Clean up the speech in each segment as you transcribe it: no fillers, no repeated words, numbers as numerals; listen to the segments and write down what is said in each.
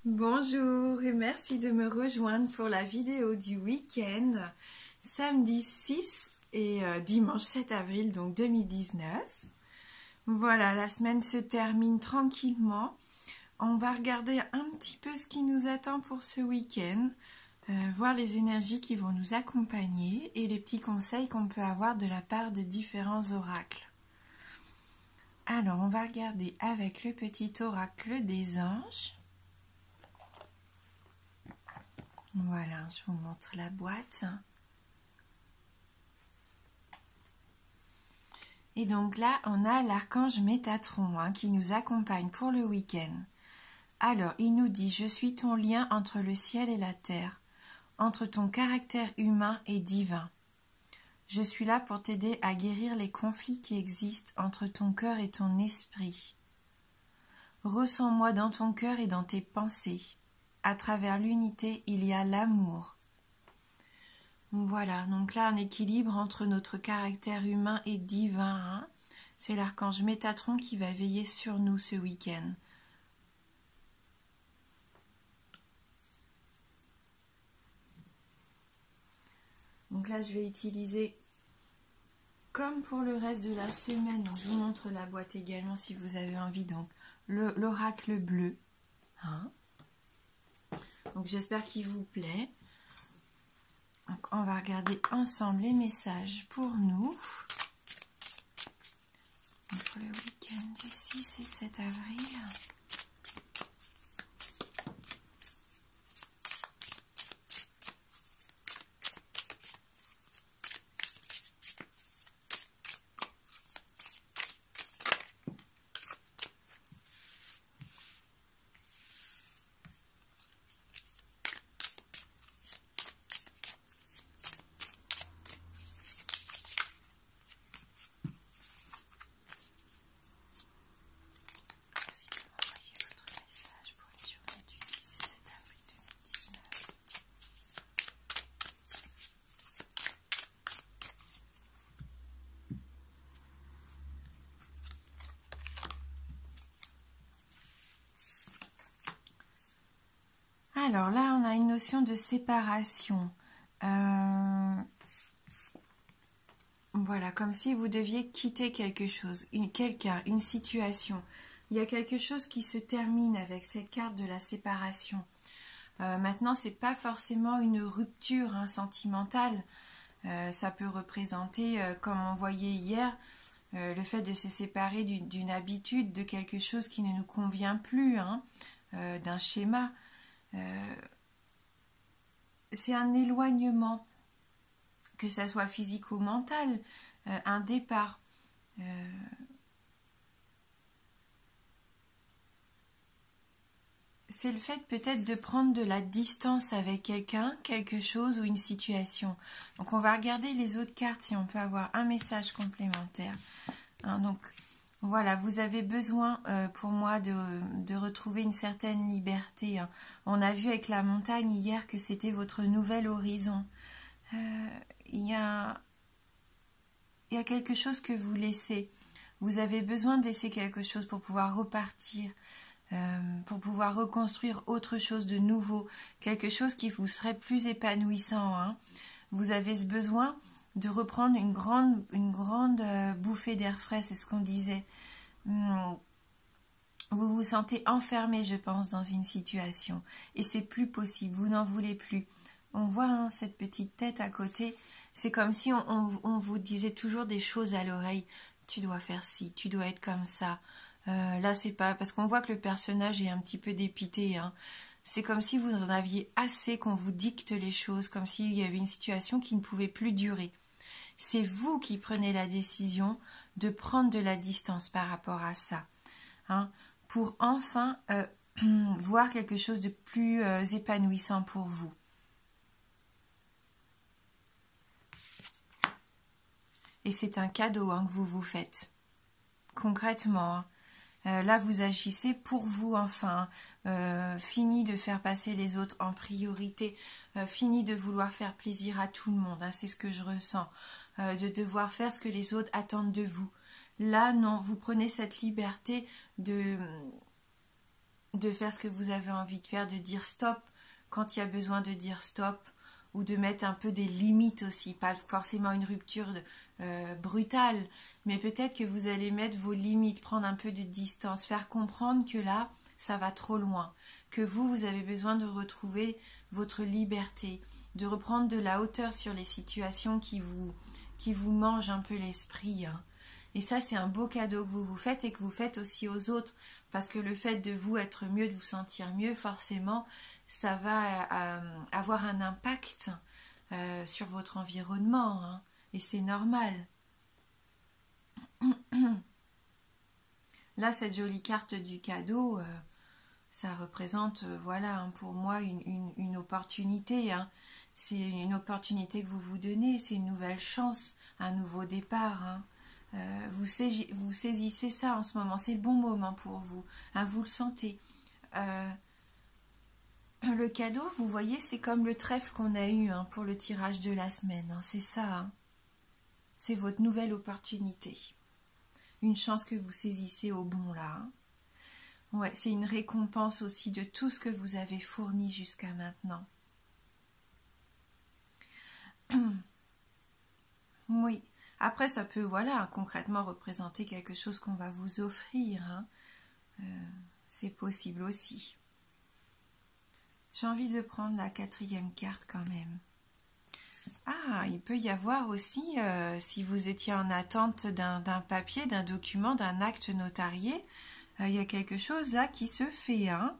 Bonjour et merci de me rejoindre pour la vidéo du week-end, samedi 6 et dimanche 7 avril donc 2019. Voilà, la semaine se termine tranquillement. On va regarder un petit peu ce qui nous attend pour ce week-end, voir les énergies qui vont nous accompagner et les petits conseils qu'on peut avoir de la part de différents oracles. Alors, on va regarder avec le petit oracle des anges. Voilà, je vous montre la boîte. Et donc là, on a l'archange Métatron qui nous accompagne pour le week-end. Alors, il nous dit « Je suis ton lien entre le ciel et la terre, entre ton caractère humain et divin. Je suis là pour t'aider à guérir les conflits qui existent entre ton cœur et ton esprit. Ressens-moi dans ton cœur et dans tes pensées. À travers l'unité, il y a l'amour. » Voilà, donc là un équilibre entre notre caractère humain et divin. C'est l'archange Métatron qui va veiller sur nous ce week-end. Donc là je vais utiliser, comme pour le reste de la semaine, donc je vous montre la boîte également si vous avez envie, donc l'oracle bleu. Donc j'espère qu'il vous plaît. Donc on va regarder ensemble les messages pour nous. Donc pour le week-end du 6 et 7 avril. Alors là, on a une notion de séparation. Voilà, comme si vous deviez quitter quelque chose, quelqu'un, une situation. Il y a quelque chose qui se termine avec cette carte de la séparation. Maintenant, c'est pas forcément une rupture sentimentale. Ça peut représenter, comme on voyait hier, le fait de se séparer d'une habitude, de quelque chose qui ne nous convient plus, d'un schéma. C'est un éloignement, que ça soit physique ou mental, un départ. C'est le fait peut-être de prendre de la distance avec quelqu'un, quelque chose ou une situation. Donc on va regarder les autres cartes si on peut avoir un message complémentaire. Donc voilà, vous avez besoin pour moi de retrouver une certaine liberté. On a vu avec la montagne hier que c'était votre nouvel horizon. Il y a quelque chose que vous laissez. Vous avez besoin de laisser quelque chose pour pouvoir repartir, pour pouvoir reconstruire autre chose de nouveau, quelque chose qui vous serait plus épanouissant. Vous avez ce besoin de reprendre une grande bouffée d'air frais, c'est ce qu'on disait. Vous vous sentez enfermé, je pense, dans une situation. Et c'est plus possible, vous n'en voulez plus. On voit cette petite tête à côté. C'est comme si on vous disait toujours des choses à l'oreille. Tu dois faire ci, tu dois être comme ça. Là, c'est pas... Parce qu'on voit que le personnage est un petit peu dépité. C'est comme si vous en aviez assez qu'on vous dicte les choses, comme s'il y avait une situation qui ne pouvait plus durer. C'est vous qui prenez la décision de prendre de la distance par rapport à ça. Pour enfin voir quelque chose de plus épanouissant pour vous. Et c'est un cadeau que vous vous faites. Concrètement, là vous agissez pour vous enfin. Fini de faire passer les autres en priorité. Fini de vouloir faire plaisir à tout le monde. C'est ce que je ressens. De devoir faire ce que les autres attendent de vous. Là, non, vous prenez cette liberté de de faire ce que vous avez envie de faire, de dire stop quand il y a besoin de dire stop, ou de mettre un peu des limites aussi, pas forcément une rupture brutale, mais peut-être que vous allez mettre vos limites, prendre un peu de distance, faire comprendre que là, ça va trop loin, que vous avez besoin de retrouver votre liberté, de reprendre de la hauteur sur les situations qui vous mangent un peu l'esprit. Hein. Et ça, c'est un beau cadeau que vous vous faites et que vous faites aussi aux autres, parce que le fait de vous être mieux, de vous sentir mieux, forcément, ça va avoir un impact sur votre environnement, hein, et c'est normal. Là, cette jolie carte du cadeau, ça représente, voilà, hein, pour moi, une opportunité. Hein. C'est une opportunité que vous vous donnez, c'est une nouvelle chance, un nouveau départ. Hein. Vous saisissez ça en ce moment, c'est le bon moment pour vous, hein, vous le sentez. Le cadeau, vous voyez, c'est comme le trèfle qu'on a eu, hein, pour le tirage de la semaine, hein, c'est ça. Hein. C'est votre nouvelle opportunité. Une chance que vous saisissez au bon là. Hein. Ouais, c'est une récompense aussi de tout ce que vous avez fourni jusqu'à maintenant. Oui. Après, ça peut, voilà, concrètement représenter quelque chose qu'on va vous offrir. Hein. C'est possible aussi. J'ai envie de prendre la 4e carte quand même. Ah, il peut y avoir aussi, si vous étiez en attente d'un papier, d'un document, d'un acte notarié, il y a quelque chose là qui se fait. Hein.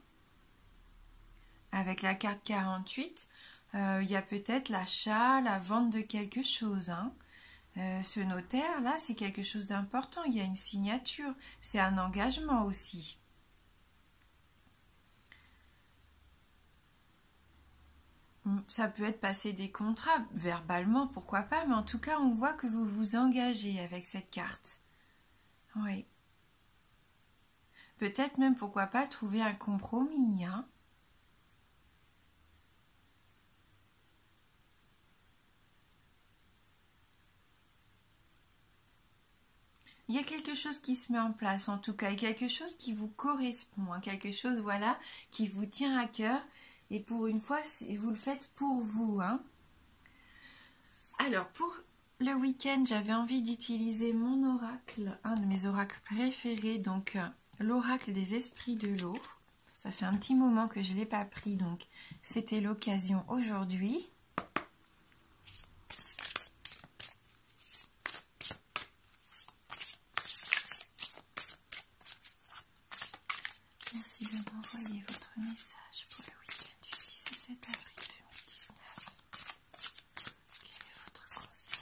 Avec la carte 48, il y a peut-être l'achat, la vente de quelque chose. Hein. Ce notaire là, c'est quelque chose d'important, il y a une signature, c'est un engagement aussi. Ça peut être passer des contrats, verbalement, pourquoi pas, mais en tout cas, on voit que vous vous engagez avec cette carte. Oui. Peut-être même, pourquoi pas, trouver un compromis, hein. Il y a quelque chose qui se met en place, en tout cas, et quelque chose qui vous correspond, hein, quelque chose, voilà, qui vous tient à cœur, et pour une fois, vous le faites pour vous, hein. Alors, pour le week-end, j'avais envie d'utiliser mon oracle, un de mes oracles préférés, donc l'oracle des esprits de l'eau. Ça fait un petit moment que je ne l'ai pas pris, donc c'était l'occasion aujourd'hui. Merci de m'envoyer votre message pour le week-end du 6 et 7 avril 2019. Quel est votre conseil?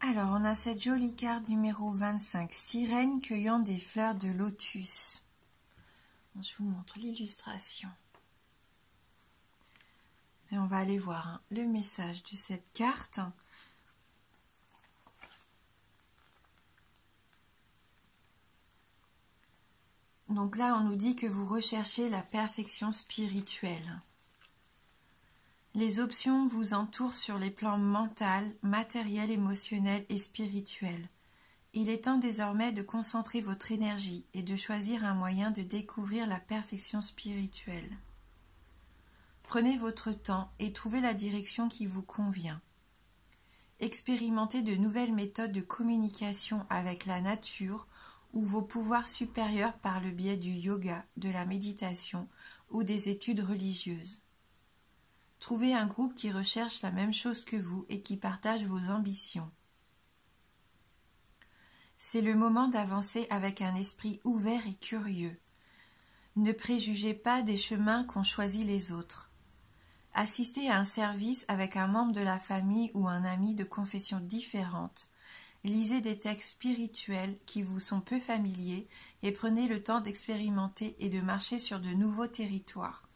Alors, on a cette jolie carte numéro 25, sirène cueillant des fleurs de lotus. Je vous montre l'illustration. Et on va aller voir, hein, le message de cette carte. Donc là, on nous dit que vous recherchez la perfection spirituelle. Les options vous entourent sur les plans mental, matériel, émotionnel et spirituel. Il est temps désormais de concentrer votre énergie et de choisir un moyen de découvrir la perfection spirituelle. Prenez votre temps et trouvez la direction qui vous convient. Expérimentez de nouvelles méthodes de communication avec la nature ou vos pouvoirs supérieurs par le biais du yoga, de la méditation ou des études religieuses. Trouvez un groupe qui recherche la même chose que vous et qui partage vos ambitions. C'est le moment d'avancer avec un esprit ouvert et curieux. Ne préjugez pas des chemins qu'ont choisis les autres. Assistez à un service avec un membre de la famille ou un ami de confession différente Lisez des textes spirituels qui vous sont peu familiers et prenez le temps d'expérimenter et de marcher sur de nouveaux territoires.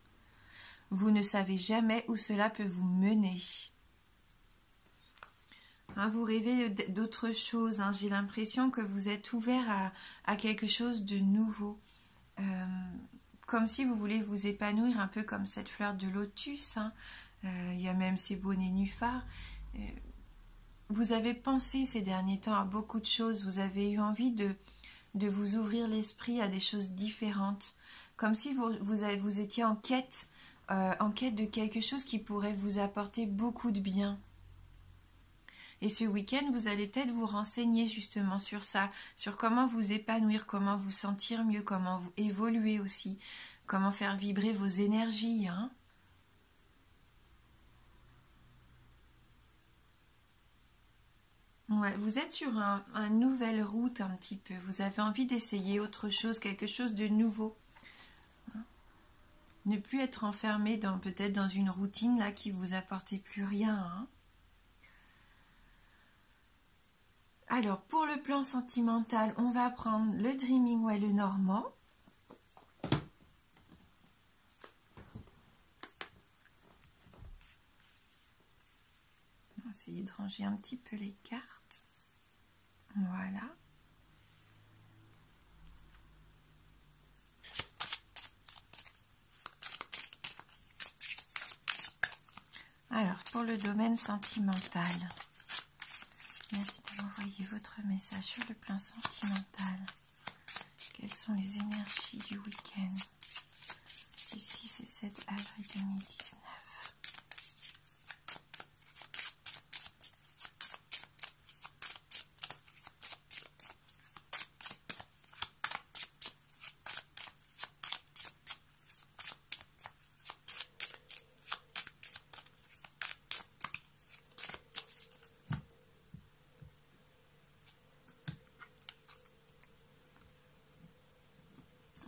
Vous ne savez jamais où cela peut vous mener. Vous rêvez d'autres choses. J'ai l'impression que vous êtes ouvert à quelque chose de nouveau. Comme si vous voulez vous épanouir un peu comme cette fleur de lotus. Il y a même ces beaux nénuphars. Vous avez pensé ces derniers temps à beaucoup de choses. Vous avez eu envie de vous ouvrir l'esprit à des choses différentes. Comme si vous étiez en quête de quelque chose qui pourrait vous apporter beaucoup de bien. Et ce week-end, vous allez peut-être vous renseigner justement sur ça, sur comment vous épanouir, comment vous sentir mieux, comment vous évoluer aussi, comment faire vibrer vos énergies. Ouais, vous êtes sur une nouvelle route un petit peu. Vous avez envie d'essayer autre chose, quelque chose de nouveau. Ne plus être enfermé peut-être dans une routine là qui vous apportait plus rien. Alors, pour le plan sentimental, on va prendre le Dreaming ou le Normand. On va essayer de ranger un petit peu les cartes. Voilà. Alors, pour le domaine sentimental, merci de m'envoyer votre message sur le plan sentimental. Quelles sont les énergies du week-end du 6 et 7 avril 2019?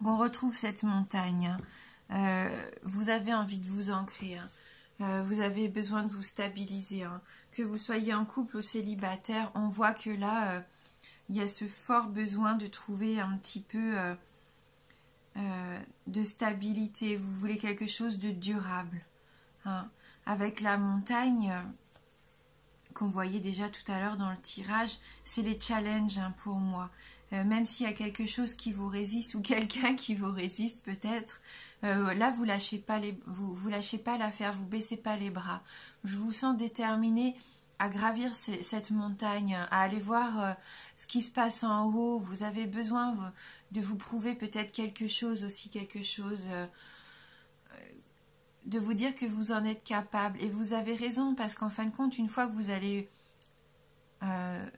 On retrouve cette montagne. Vous avez envie de vous ancrer. Vous avez besoin de vous stabiliser. Que vous soyez en couple ou célibataire, on voit que là, il y a ce fort besoin de trouver un petit peu de stabilité. Vous voulez quelque chose de durable. Avec la montagne qu'on voyait déjà tout à l'heure dans le tirage, c'est les challenges pour moi. Même s'il y a quelque chose qui vous résiste ou quelqu'un qui vous résiste peut-être, là vous lâchez pas vous lâchez pas l'affaire, vous baissez pas les bras. Je vous sens déterminé à gravir cette montagne, à aller voir ce qui se passe en haut. Vous avez besoin de vous prouver peut-être quelque chose aussi, de vous dire que vous en êtes capable. Et vous avez raison, parce qu'en fin de compte, une fois que vous allez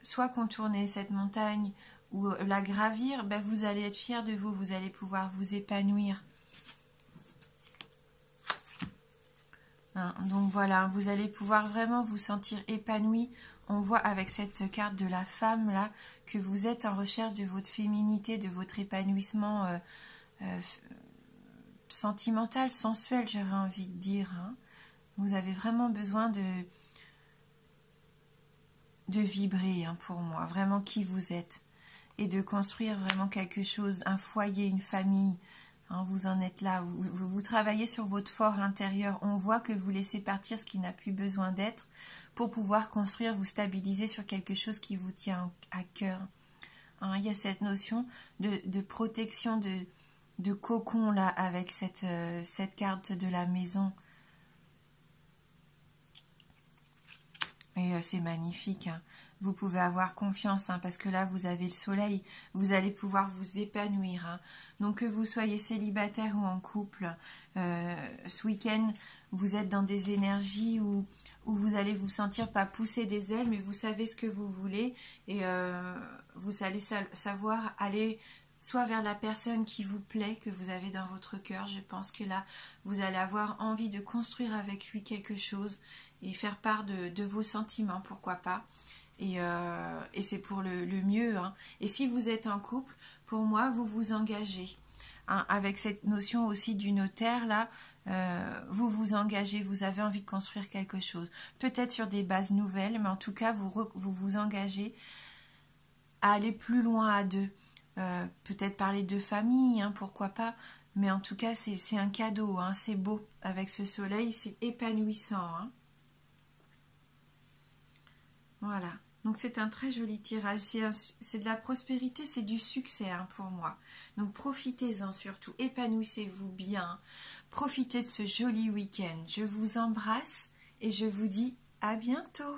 soit contourner cette montagne ou la gravir, vous allez être fier de vous, vous allez pouvoir vous épanouir. Donc voilà, vous allez pouvoir vraiment vous sentir épanoui. On voit avec cette carte de la femme là que vous êtes en recherche de votre féminité, de votre épanouissement sentimental, sensuel, j'aurais envie de dire. Vous avez vraiment besoin de vibrer pour moi, vraiment qui vous êtes. Et de construire vraiment quelque chose, un foyer, une famille. Vous en êtes là, vous travaillez sur votre fort intérieur. On voit que vous laissez partir ce qui n'a plus besoin d'être pour pouvoir construire, vous stabiliser sur quelque chose qui vous tient à cœur. Il y a cette notion de protection, de cocon là avec cette carte de la maison. Et c'est magnifique. Vous pouvez avoir confiance parce que là vous avez le soleil, vous allez pouvoir vous épanouir. Donc que vous soyez célibataire ou en couple, ce week-end vous êtes dans des énergies où vous allez vous sentir pas pousser des ailes, mais vous savez ce que vous voulez et vous allez savoir aller soit vers la personne qui vous plaît, que vous avez dans votre cœur. Je pense que là vous allez avoir envie de construire avec lui quelque chose et faire part de vos sentiments, pourquoi pas. Et c'est pour le mieux. Et si vous êtes en couple, pour moi, vous vous engagez. Avec cette notion aussi du notaire, là, vous vous engagez, vous avez envie de construire quelque chose. Peut-être sur des bases nouvelles, mais en tout cas, vous vous engagez à aller plus loin à deux. Peut-être parler de famille, hein, pourquoi pas. Mais en tout cas, c'est un cadeau, hein, c'est beau. Avec ce soleil, c'est épanouissant. Hein. Voilà. Donc c'est un très joli tirage. C'est de la prospérité, c'est du succès hein, pour moi. Donc profitez-en surtout. Épanouissez-vous bien. Profitez de ce joli week-end. Je vous embrasse et je vous dis à bientôt.